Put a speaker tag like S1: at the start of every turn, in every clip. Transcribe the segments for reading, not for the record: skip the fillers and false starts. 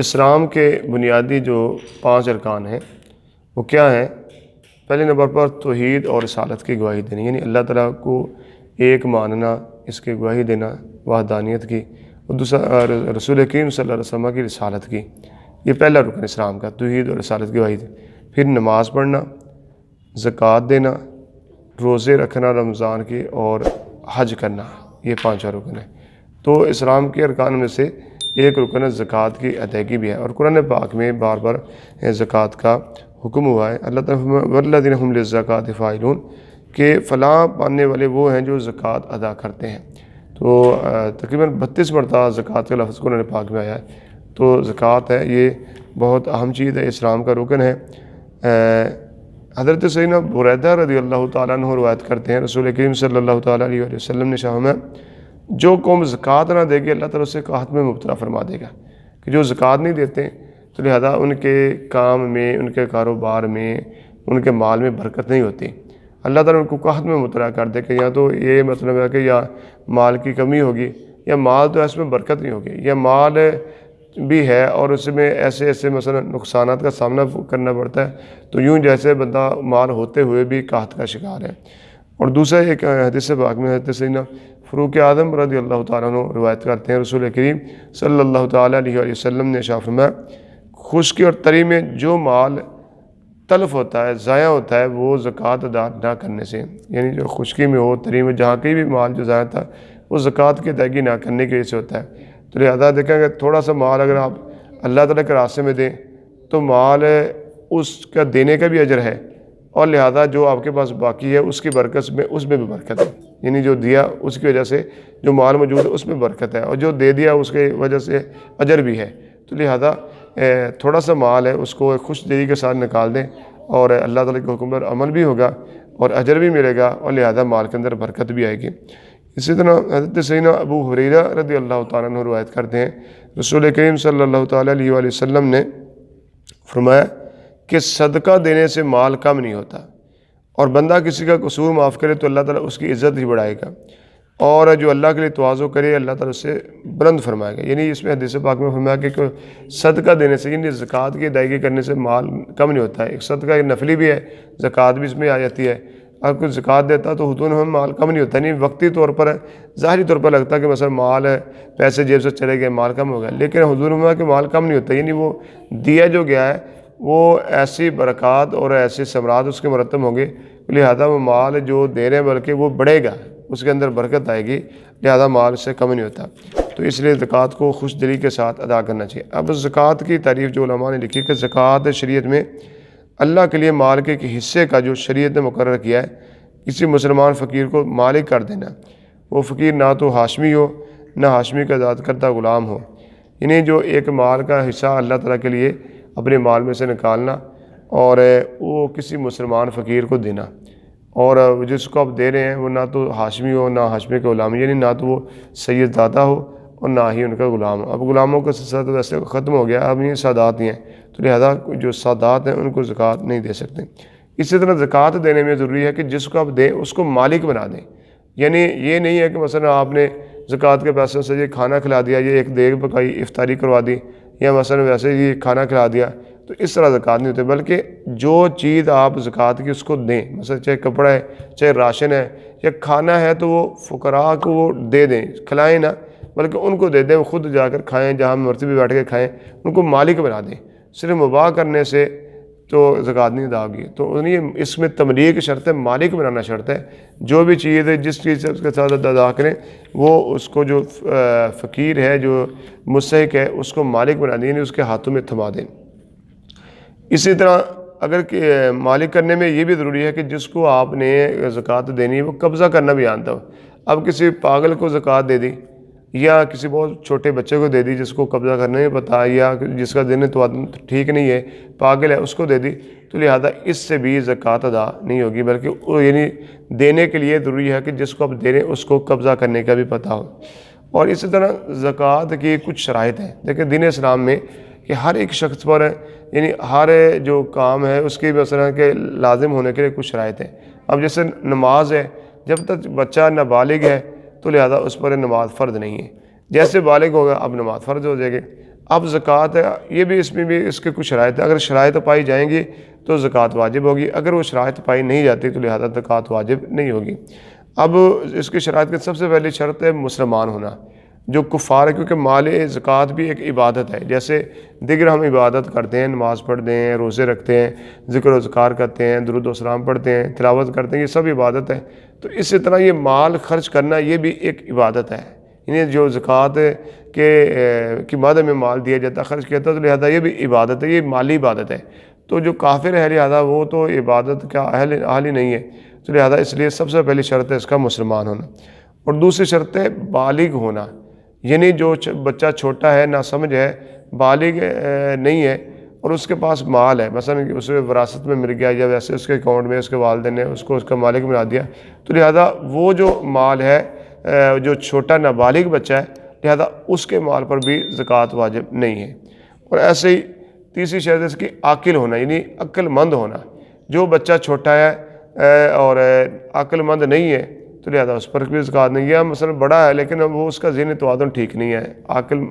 S1: اسلام کے بنیادی جو 5 ارکان ہیں وہ کیا ہیں؟ پہلے نمبر پر توحید اور رسالت کی گواہی دینی، یعنی اللہ تعالیٰ کو ایک ماننا، اس کی گواہی دینا وحدانیت کی، اور دوسرا رسول کریم صلی اللہ علیہ وسلم کی رسالت کی۔ یہ پہلا رکن اسلام کا، توحید اور رسالت کی گواہی دینی۔ پھر نماز پڑھنا، زکوٰۃ دینا، روزے رکھنا رمضان کی، اور حج کرنا، یہ 5 رکن ہیں۔ تو اسلام کے ارکان میں سے ایک رکن زکوٰۃ کی ادائیگی بھی ہے، اور قرآن پاک میں بار بار زکوٰۃ کا حکم ہوا ہے۔ اللہ تعالیٰ والذین ھم للزکوٰۃ فاعلون، کہ فلاں پانے والے وہ ہیں جو زکوٰۃ ادا کرتے ہیں۔ تو تقریباً 32 مرتبہ زکوٰۃ کا لفظ قرآن پاک میں آیا ہے۔ تو زکوٰۃ ہے، یہ بہت اہم چیز ہے، اسلام کا رکن ہے۔ حضرت سیدنا بریدہ رضی اللہ تعالیٰ عنہ روایت کرتے ہیں، رسول کریم صلی اللہ تعالیٰ علیہ وسلم نے فرمایا، جو قوم زکوٰۃ نہ دے گی اللہ تعالیٰ اسے قحط میں مبتلا فرما دے گا، کہ جو زکوٰۃ نہیں دیتے تو لہذا ان کے کام میں، ان کے کاروبار میں، ان کے مال میں برکت نہیں ہوتی۔ اللہ تعالیٰ ان کو قحط میں مبتلا کر دے، کہ یا تو یہ مطلب ہے کہ یا مال کی کمی ہوگی، یا مال تو اس میں برکت نہیں ہوگی، یا مال بھی ہے اور اس میں ایسے مثلا نقصانات کا سامنا کرنا پڑتا ہے، تو یوں جیسے بندہ مال ہوتے ہوئے بھی قحط کا شکار ہے۔ اور دوسرا ایک حدیث پاک میں حضرت سیدنا فاروق اعظم رضی اللہ تعالیٰ عنہ روایت کرتے ہیں، رسول کریم صلی اللہ تعالیٰ علیہ وسلم نے ارشاد فرمایا، خشکی اور تری میں جو مال تلف ہوتا ہے، ضائع ہوتا ہے، وہ زکوٰۃ ادا نہ کرنے سے، یعنی جو خشکی میں ہو، تری میں، جہاں کہیں بھی مال جو ضائع تھا وہ زکوٰۃ کی ادائیگی نہ کرنے کی وجہ سے ہوتا ہے۔ تو لہٰذا دیکھیں کہ تھوڑا سا مال اگر آپ اللہ تعالیٰ کے راستے میں دیں تو مال اس کا دینے کا بھی اجر ہے، اور لہذا جو آپ کے پاس باقی ہے اس کی برکت میں، اس میں بھی برکت ہے، یعنی جو دیا اس کی وجہ سے جو مال موجود ہے اس میں برکت ہے، اور جو دے دیا اس کی وجہ سے اجر بھی ہے۔ تو لہذا تھوڑا سا مال ہے اس کو خوش دلی کے ساتھ نکال دیں، اور اللہ تعالیٰ کے حکم پر عمل بھی ہوگا اور اجر بھی ملے گا، اور لہذا مال کے اندر برکت بھی آئے گی۔ اسی طرح حضرت سیدنا ابو ہریرہ رضی اللہ تعالیٰ عنہ روایت کرتے ہیں، رسول کریم صلی اللہ تعالیٰ علیہ وآلہ وسلم نے فرمایا کہ صدقہ دینے سے مال کم نہیں ہوتا، اور بندہ کسی کا قصور معاف کرے تو اللہ تعالیٰ اس کی عزت ہی بڑھائے گا، اور جو اللہ کے لیے تواضع کرے اللہ تعالیٰ سے بلند فرمائے گا۔ یعنی اس میں حدیث پاک میں فرمایا کہ صدقہ دینے سے، یعنی زکوٰۃ کی ادائیگی کرنے سے مال کم نہیں ہوتا ہے۔ ایک صدقہ ایک نفلی بھی ہے، زکوٰۃ بھی اس میں آ جاتی ہے۔ اگر کوئی زکوٰۃ دیتا تو حتون میں مال کم نہیں ہوتا، نہیں وقتی طور پر ظاہری طور پر لگتا ہے کہ مثلا مال ہے، پیسے جیب سے چلے گئے، مال کم ہو گیا، لیکن حضور میں کہ مال کم نہیں ہوتا، یعنی وہ دیا جو گیا ہے وہ ایسی برکات اور ایسے ثمرات اس کے مرتب ہوں گے، لہذا وہ مال جو دے رہے ہیں بلکہ وہ بڑھے گا، اس کے اندر برکت آئے گی، لہذا مال سے کم نہیں ہوتا۔ تو اس لیے زکوٰۃ کو خوش دلی کے ساتھ ادا کرنا چاہیے۔ اب زکوٰۃ کی تعریف جو علماء نے لکھی کہ زکوٰۃ شریعت میں اللہ کے لیے مال کے ایک حصے کا جو شریعت نے مقرر کیا ہے، کسی مسلمان فقیر کو مالک کر دینا، وہ فقیر نہ تو ہاشمی ہو نہ ہاشمی کا آزاد کردہ غلام ہو، یعنی جو ایک مال کا حصہ اللہ تعالیٰ کے لیے اپنے مال میں سے نکالنا اور وہ کسی مسلمان فقیر کو دینا، اور جس کو آپ دے رہے ہیں وہ نہ تو ہاشمی ہو نہ ہاشمی کا غلام، یعنی نہ تو وہ سید دادا ہو اور نہ ہی ان کا غلام ہو۔ اب غلاموں کا سلسلہ تو ویسے ختم ہو گیا، اب یہ سادات ہی ہیں، تو لہذا جو سادات ہیں ان کو زکوٰۃ نہیں دے سکتے۔ اسی طرح زکوٰۃ دینے میں ضروری ہے کہ جس کو آپ دیں اس کو مالک بنا دیں، یعنی یہ نہیں ہے کہ مثلا آپ نے زکوٰۃ کے پیسوں سے یہ کھانا کھلا دیا، یہ ایک دیگ پکائی افطاری کروا دی، یا مثلا ویسے ہی کھانا کھلا دیا، تو اس طرح زکوٰۃ نہیں ہوتی، بلکہ جو چیز آپ زکوٰۃ کی اس کو دیں، مثلا چاہے کپڑا ہے، چاہے راشن ہے، یا کھانا ہے، تو وہ فقراء کو وہ دے دیں، کھلائیں نہ بلکہ ان کو دے دیں، وہ خود جا کر کھائیں، جہاں مرتبہ پہ بیٹھ کے کھائیں، ان کو مالک بنا دیں۔ صرف مباح کرنے سے تو زکوٰۃ نہیں ادا ہوگی، تو اس میں تملیک شرط ہے، مالک بنانا شرط ہے۔ جو بھی چیز ہے جس چیز سے اس کے ساتھ ادا کریں وہ اس کو جو فقیر ہے، جو مستحق ہے، اس کو مالک بنا دیں، یعنی اس کے ہاتھوں میں تھما دیں۔ اسی طرح اگر کہ مالک کرنے میں یہ بھی ضروری ہے کہ جس کو آپ نے زکوٰۃ دینی ہے وہ قبضہ کرنا بھی جانتا ہو۔ اب کسی پاگل کو زکوٰۃ دے دی، یا کسی بہت چھوٹے بچے کو دے دی جس کو قبضہ کرنا نہیں پتہ، یا جس کا دین تو ٹھیک نہیں ہے، پاگل ہے، اس کو دے دی، تو لہذا اس سے بھی زکوٰۃ ادا نہیں ہوگی، بلکہ یعنی دینے کے لیے ضروری ہے کہ جس کو آپ دے رہے ہیں اس کو قبضہ کرنے کا بھی پتہ ہو۔ اور اسی طرح زکوٰۃ کی کچھ شرائط ہیں، دیکھیں دین اسلام میں کہ ہر ایک شخص پر یعنی ہر جو کام ہے اس کی مثلا کہ لازم ہونے کے لیے کچھ شرائط ہیں۔ اب جیسے نماز ہے، جب تک بچہ نابالغ ہے تو لہذا اس پر نماز فرض نہیں ہے، جیسے بالغ ہوگا اب نماز فرض ہو جائے گی۔ اب زکوٰۃ ہے یہ بھی، اس میں بھی اس کے کچھ شرائط ہیں، اگر شرائط پائی جائیں گی تو زکوٰۃ واجب ہوگی، اگر وہ شرائط پائی نہیں جاتی تو لہذا زکوٰۃ واجب نہیں ہوگی۔ اب اس کی شرائط کی سب سے پہلی شرط ہے مسلمان ہونا۔ جو کفار ہے، کیونکہ مال زکوٰۃ بھی ایک عبادت ہے، جیسے دیگر ہم عبادت کرتے ہیں، نماز پڑھتے ہیں، روزے رکھتے ہیں، ذکر و اذکار کرتے ہیں، درود و سلام پڑھتے ہیں، تلاوت کرتے ہیں، یہ سب عبادت ہے۔ تو اسی طرح یہ مال خرچ کرنا یہ بھی ایک عبادت ہے، یعنی جو زکوٰۃ کی مد میں مال دیا جاتا ہے، خرچ کیا جاتا ہے، تو لہذا یہ بھی عبادت ہے، یہ مالی عبادت ہے۔ تو جو کافر ہے لہذا وہ تو عبادت کا اہل ہی نہیں ہے، تو لہذا اس لیے سب سے پہلی شرط ہے اس کا مسلمان ہونا۔ اور دوسری شرط ہے بالغ ہونا، یعنی جو بچہ چھوٹا ہے، ناسمجھ ہے، بالغ نہیں ہے اور اس کے پاس مال ہے، مثلا اسے وراثت میں مل گیا یا ویسے اس کے اکاؤنٹ میں اس کے والدین نے اس کو اس کا مالک بنا دیا، تو لہذا وہ جو مال ہے، جو چھوٹا نابالغ بچہ ہے، لہذا اس کے مال پر بھی زکوٰۃ واجب نہیں ہے۔ اور ایسے ہی تیسری شرط ہے اس کی عاقل ہونا، یعنی عقل مند ہونا۔ جو بچہ چھوٹا ہے اور عقل مند نہیں ہے تو لہذا اس پر بھی زکوٰۃ نہیں ہے، مثلا بڑا ہے لیکن وہ اس کا ذہنی توازن ٹھیک نہیں ہے، عاقل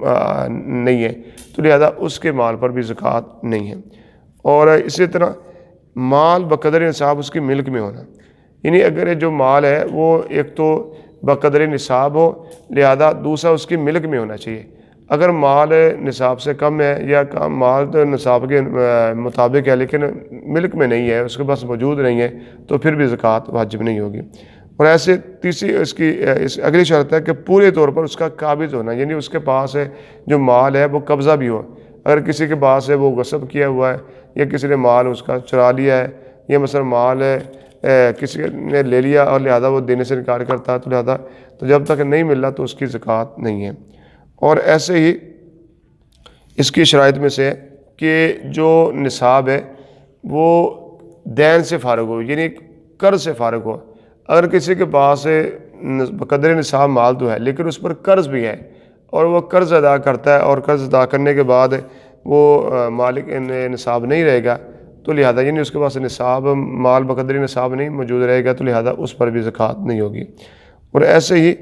S1: نہیں ہے، تو لہذا اس کے مال پر بھی زکوٰۃ نہیں ہے۔ اور اسی طرح مال بقدر نصاب اس کی ملک میں ہونا، یعنی اگر جو مال ہے وہ ایک تو بقدر نصاب ہو، لہذا دوسرا اس کی ملک میں ہونا چاہیے۔ اگر مال نصاب سے کم ہے یا کم مال تو نصاب کے مطابق ہے لیکن ملک میں نہیں ہے، اس کے پاس موجود نہیں ہے، تو پھر بھی زکوٰۃ واجب نہیں ہوگی۔ اور ایسے تیسری اس اگلی شرط ہے کہ پورے طور پر اس کا قابض ہونا، یعنی اس کے پاس جو مال ہے وہ قبضہ بھی ہو۔ اگر کسی کے پاس ہے وہ غصب کیا ہوا ہے یا کسی نے مال اس کا چرا لیا ہے، یا مثلا مال کسی نے لے لیا اور لہذا وہ دینے سے انکار کرتا ہے، تو لہذا تو جب تک نہیں مل رہا تو اس کی زکوٰۃ نہیں ہے۔ اور ایسے ہی اس کی شرائط میں سے کہ جو نصاب ہے وہ دین سے فارغ ہو، یعنی قرض سے فارغ ہو۔ اگر کسی کے پاس بقدر نصاب مال تو ہے لیکن اس پر قرض بھی ہے اور وہ قرض ادا کرتا ہے اور قرض ادا کرنے کے بعد وہ مالک نصاب نہیں رہے گا، تو لہذا یعنی اس کے پاس نصاب مال بقدر نصاب نہیں موجود رہے گا، تو لہذا اس پر بھی زکوٰۃ نہیں ہوگی۔ اور ایسے ہی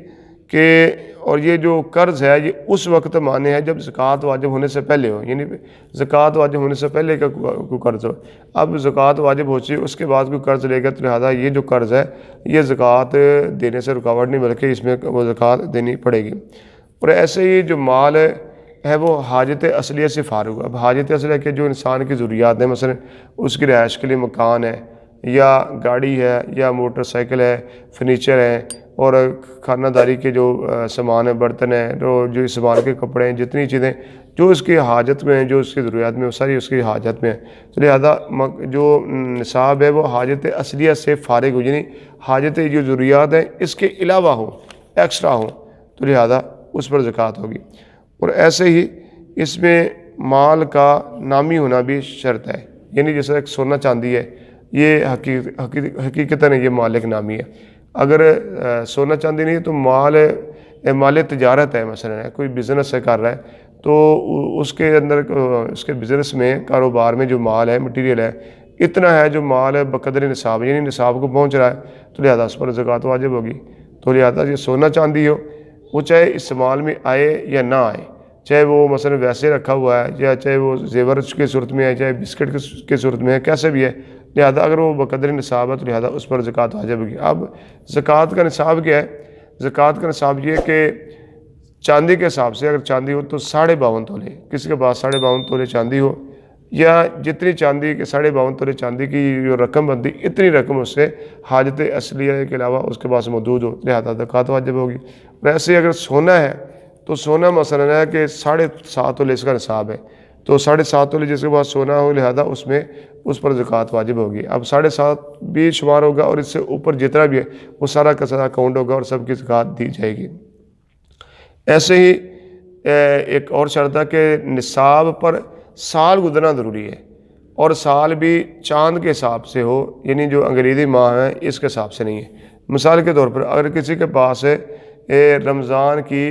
S1: کہ اور یہ جو قرض ہے یہ اس وقت مانے ہے جب زکوٰۃ واجب ہونے سے پہلے ہو، یعنی زکوٰۃ واجب ہونے سے پہلے کا کوئی قرض ہو۔ اب زکوٰۃ واجب ہو چکی اس کے بعد کوئی قرض لے گا، تو لہذا یہ جو قرض ہے یہ زکوٰۃ دینے سے رکاوٹ نہیں بلکہ اس میں وہ زکوٰۃ دینی پڑے گی۔ اور ایسے ہی جو مال ہے وہ حاجت اصلیہ سے فارغ ہوا۔ اب حاجت اصلیہ کے جو انسان کی ضروریات ہیں، مثلا اس کی رہائش کے لیے مکان ہے یا گاڑی ہے یا موٹر سائیکل ہے، فرنیچر ہے، اور کھانا داری کے جو سامان ہیں، برتن ہیں، جو استعمال کے کپڑے ہیں، جتنی چیزیں جو اس کی حاجت میں ہیں، جو اس کی ضروریات میں، وہ ساری اس کی حاجت میں ہیں، تو لہذا جو نصاب ہے وہ حاجت اصلیہ سے فارغ ہو، یعنی حاجت جو ضروریات ہیں اس کے علاوہ ہو، ایکسٹرا ہو، تو لہذا اس پر زکوٰۃ ہوگی۔ اور ایسے ہی اس میں مال کا نامی ہونا بھی شرط ہے، یعنی جیسے ایک سونا چاندی ہے، یہ حقیقتاً یہ مالک نامی ہے۔ اگر سونا چاندی نہیں تو مال تجارت ہے، مثلا کوئی بزنس ہے کر رہا ہے، تو اس کے اندر اس کے بزنس میں کاروبار میں جو مال ہے، مٹیریل ہے، اتنا ہے جو مال ہے بقدر نصاب، یعنی نصاب کو پہنچ رہا ہے، تو لہذا اس پر زکوٰۃ واجب ہوگی۔ تو لہذا یہ سونا چاندی ہو، وہ چاہے استعمال میں آئے یا نہ آئے، چاہے وہ مثلا ویسے رکھا ہوا ہے یا چاہے وہ زیور کی صورت میں ہے، چاہے بسکٹ کی صورت میں ہے، کیسے بھی ہے، لہذا اگر وہ بقدر نصاب ہے تو لہذا اس پر زکوٰۃ واجب ہوگی۔ اب زکوٰۃ کا نصاب کیا ہے؟ زکوٰۃ کا نصاب یہ کہ چاندی کے حساب سے اگر چاندی ہو تو 52.5 تولے، کسی کے پاس 52.5 تولے چاندی ہو، یا جتنی چاندی کے 52.5 تولے چاندی کی جو رقم بنتی اتنی رقم اس سے حاجت اصلیہ کے علاوہ اس کے پاس موجود ہو، لہذا زکوٰۃ واجب ہوگی۔ ویسے اگر سونا ہے تو سونا مثلا ہے کہ 7.5 تولے اس کا نصاب ہے، تو 7.5 تولے جس کے پاس سونا ہو لہذا اس پر زکوٰۃ واجب ہوگی۔ اب 7.5 بھی شمار ہوگا اور اس سے اوپر جتنا بھی ہے وہ سارا کا سارا کاؤنٹ ہوگا اور سب کی زکوٰۃ دی جائے گی۔ ایسے ہی ایک اور شرط ہے کہ نصاب پر سال گزرنا ضروری ہے، اور سال بھی چاند کے حساب سے ہو، یعنی جو انگریزی ماہ ہے اس کے حساب سے نہیں ہے۔ مثال کے طور پر اگر کسی کے پاس رمضان کی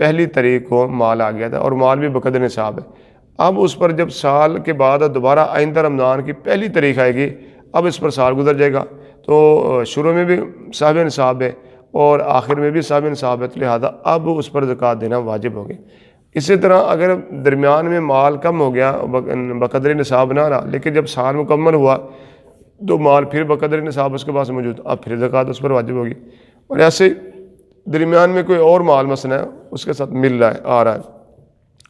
S1: 1 تاریخ کو مال آ گیا تھا اور مال بھی بقدر نصاب ہے، اب اس پر جب سال کے بعد دوبارہ آئندہ رمضان کی 1 تاریخ آئے گی، اب اس پر سال گزر جائے گا، تو شروع میں بھی صاحب نصاب ہے اور آخر میں بھی صاحب نصاب ہے، تو لہذا اب اس پر زکوٰۃ دینا واجب ہوگی۔ اسی طرح اگر درمیان میں مال کم ہو گیا، بقدر نصاب نہ رہا، لیکن جب سال مکمل ہوا تو مال پھر بقدر نصاب اس کے پاس موجود، اب پھر زکوٰۃ اس پر واجب ہوگی۔ اور ایسے درمیان میں کوئی اور مال مثلا ہے اس کے ساتھ مل رہا ہے، آ رہا ہے،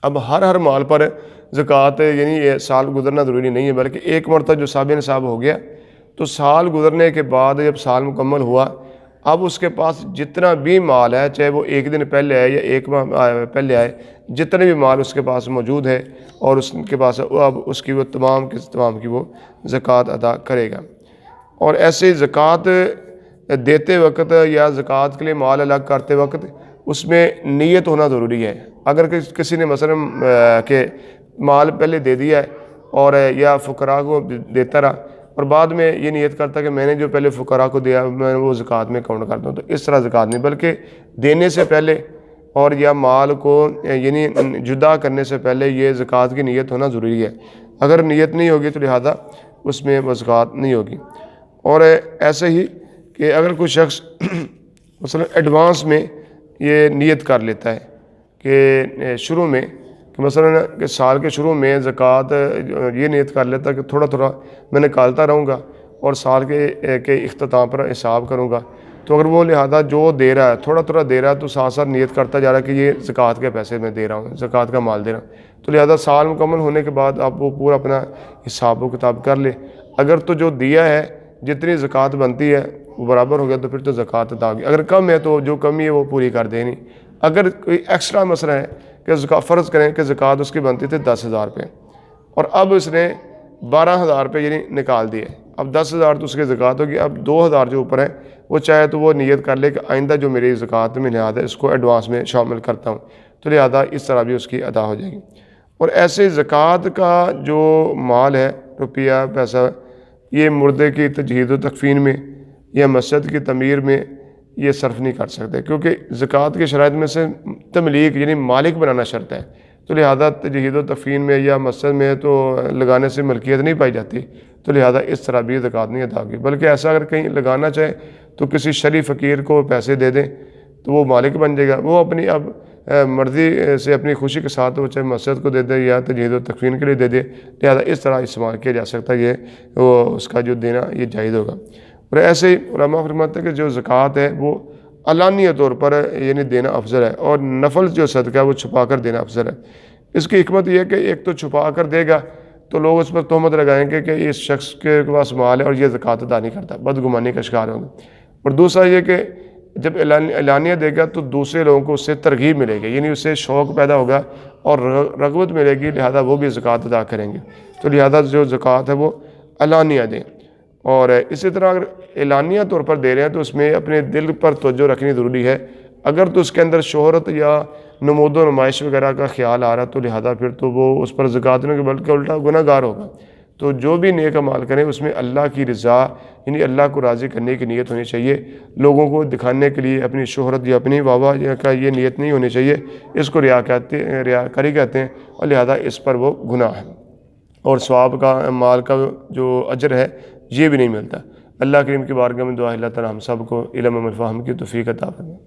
S1: اب ہر مال پر زکوٰۃ یعنی یہ سال گزرنا ضروری نہیں ہے، بلکہ ایک مرتبہ جو صاحب نصاب ہو گیا تو سال گزرنے کے بعد جب سال مکمل ہوا، اب اس کے پاس جتنا بھی مال ہے، چاہے وہ ایک دن پہلے آئے یا ایک ماہ پہلے آئے، جتنے بھی مال اس کے پاس موجود ہے اور اس کے پاس اب اس کی وہ تمام کی وہ زکوٰۃ ادا کرے گا۔ اور ایسے زکوٰۃ دیتے وقت یا زکوٰۃ کے لیے مال الگ کرتے وقت اس میں نیت ہونا ضروری ہے۔ اگر کسی نے مثلا کہ مال پہلے دے دیا ہے اور یا فقراء کو دیتا رہا اور بعد میں یہ نیت کرتا کہ میں نے جو پہلے فقراء کو دیا میں وہ زکوٰۃ میں کاؤنٹ کرتا ہوں، تو اس طرح زکوٰۃ نہیں، بلکہ دینے سے پہلے اور یا مال کو یعنی جدا کرنے سے پہلے یہ زکوٰۃ کی نیت ہونا ضروری ہے۔ اگر نیت نہیں ہوگی تو لہذا اس میں وہ زکوٰۃ نہیں ہوگی۔ اور ایسے ہی کہ اگر کوئی شخص مثلا ایڈوانس میں یہ نیت کر لیتا ہے کہ شروع میں کہ مثلا کہ سال کے شروع میں زکوٰۃ یہ نیت کر لیتا ہے کہ تھوڑا تھوڑا میں نکالتا رہوں گا اور سال کے اختتام پر حساب کروں گا، تو اگر وہ لہذا جو دے رہا ہے تھوڑا تھوڑا دے رہا ہے تو ساتھ ساتھ نیت کرتا جا رہا ہے کہ یہ زکوٰۃ کے پیسے میں دے رہا ہوں، زکوٰۃ کا مال دے رہا ہوں، تو لہذا سال مکمل ہونے کے بعد آپ وہ پورا اپنا حساب و کتاب کر لے۔ اگر تو جو دیا ہے جتنی زکوٰۃ بنتی ہے وہ برابر ہو گیا تو پھر تو زکوٰۃ ادا ہوگی، اگر کم ہے تو جو کمی ہے وہ پوری کر دینی۔ اگر کوئی ایکسٹرا مسئلہ ہے کہ فرض کریں کہ زکوٰۃ اس کی بنتی تھی 10,000 روپے اور اب اس نے 12,000 روپے یعنی نکال دیے، اب 10,000 تو اس کی زکوٰۃ ہوگی، اب 2,000 جو اوپر ہے وہ چاہے تو وہ نیت کر لے کہ آئندہ جو میری زکوٰۃ میں لہٰذا اس کو ایڈوانس میں شامل کرتا ہوں، تو لہٰذا اس طرح بھی اس کی ادا ہو جائے گی۔ اور ایسے زکوٰۃ کا جو مال ہے، روپیہ پیسہ، یہ مردے کی تجہیز و تکفین میں یا مسجد کی تعمیر میں یہ صرف نہیں کر سکتے، کیونکہ زکوٰۃ کی شرائط میں سے تملیک یعنی مالک بنانا شرط ہے، تو لہذا تجہیز و تکفین میں یا مسجد میں تو لگانے سے ملکیت نہیں پائی جاتی، تو لہذا اس طرح بھی زکوٰۃ نہیں ادا ہوگی، بلکہ ایسا اگر کہیں لگانا چاہے تو کسی شریف فقیر کو پیسے دے دیں تو وہ مالک بن جائے گا، وہ اپنی اب مرضی سے اپنی خوشی کے ساتھ وہ چاہے مسجد کو دے دے یا تجہیز و تکفین کے لیے دے دے، لہذا اس طرح استعمال کیا جا سکتا ہے، یہ وہ اس کا جو دینا یہ جائز ہوگا۔ اور ایسے ہی علماء فرماتے ہیں کہ جو زکوٰۃ ہے وہ علانیہ طور پر یعنی دینا افضل ہے، اور نفل جو صدقہ ہے وہ چھپا کر دینا افضل ہے۔ اس کی حکمت یہ ہے کہ ایک تو چھپا کر دے گا تو لوگ اس پر تہمت لگائیں گے کہ اس شخص کے پاس مال ہے اور یہ زکوٰۃ ادا نہیں کرتا، بدگمانی کا شکار ہوں گے۔ اور دوسرا یہ کہ جب اعلانیہ دے گا تو دوسرے لوگوں کو اس سے ترغیب ملے گی، یعنی اس سے شوق پیدا ہوگا اور رغبت ملے گی، لہذا وہ بھی زکوٰۃ ادا کریں گے، تو لہذا جو زکوٰۃ ہے وہ علانیہ دیں۔ اور اسی طرح اگر اعلانیہ طور پر دے رہے ہیں تو اس میں اپنے دل پر توجہ رکھنی ضروری ہے، اگر تو اس کے اندر شہرت یا نمود و نمائش وغیرہ کا خیال آ رہا تو لہذا پھر تو وہ اس پر زکوٰۃ نہیں بلکہ الٹا گناہ گار ہوگا۔ تو جو بھی نیک اعمال کریں اس میں اللہ کی رضا یعنی اللہ کو راضی کرنے کی نیت ہونی چاہیے، لوگوں کو دکھانے کے لیے اپنی شہرت یا اپنی واہ واہ کا یہ نیت نہیں ہونی چاہیے، اس کو ریاکاری کہتے ہیں، اور لہذا اس پر وہ گناہ ہے اور ثواب کا مال کا جو اجر ہے یہ بھی نہیں ملتا۔ اللہ کریم کی بارگاہ میں دعا ہے اللہ تعالی ہم سب کو علم و فہم کی توفیق عطا فرمائے۔